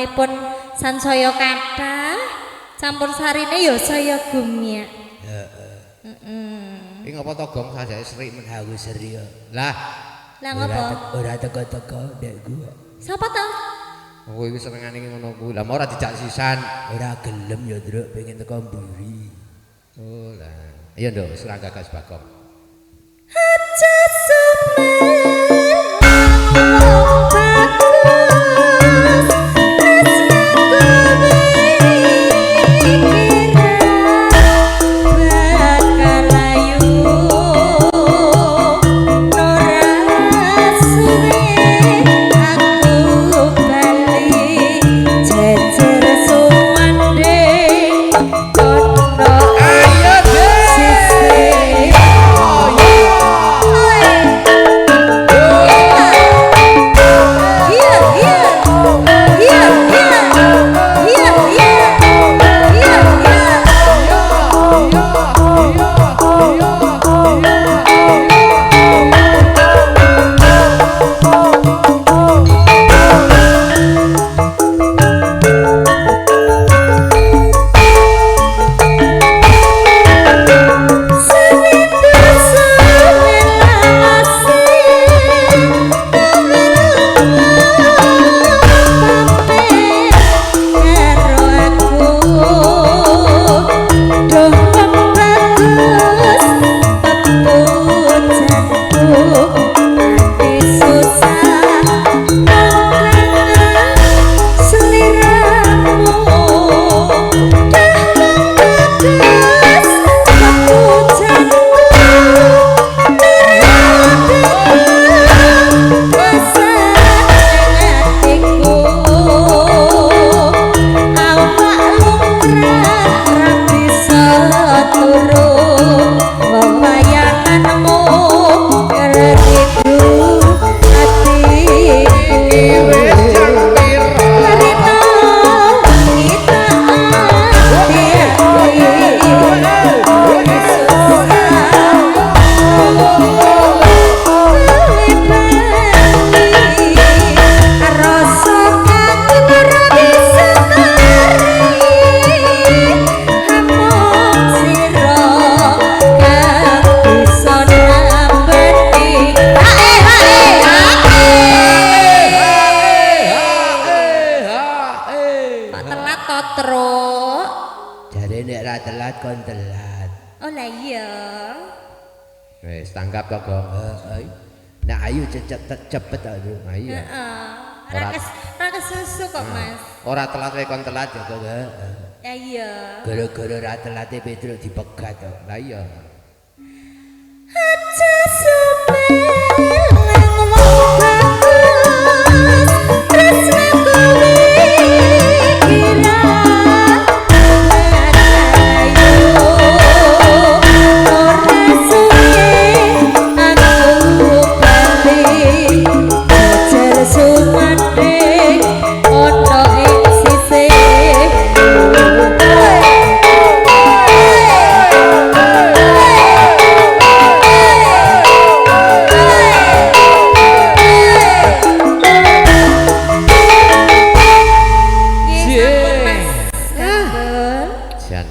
namanipun sansaya kathah campur sarine ya saya gumyak. Heeh. Iki ngapa to gong sajake serik men aku seri ya. Lah ngapa? Ora teko-teko ndek gua. Sapa to? Oh iki senengane ngono kuwi. Lah ora dijak sisan. Ora gelem ya, Nduk, pengen teko mburi. Oh lah. Ayo Nduk, serang gagas Bagong. Aja truk. Jare nek ra telat kon telat. Oh lah iya. Wis tanggap to, Gong. Heeh. Nek ayu cepet to, ayo. Heeh. Ora kesusu kok, Mas. Ora telat wae kon telat ya, Gong. Heeh. Ya iya. Gara-gara ra telate Petruk dipegat to. Lah iya. Aja sumel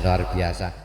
luar biasa.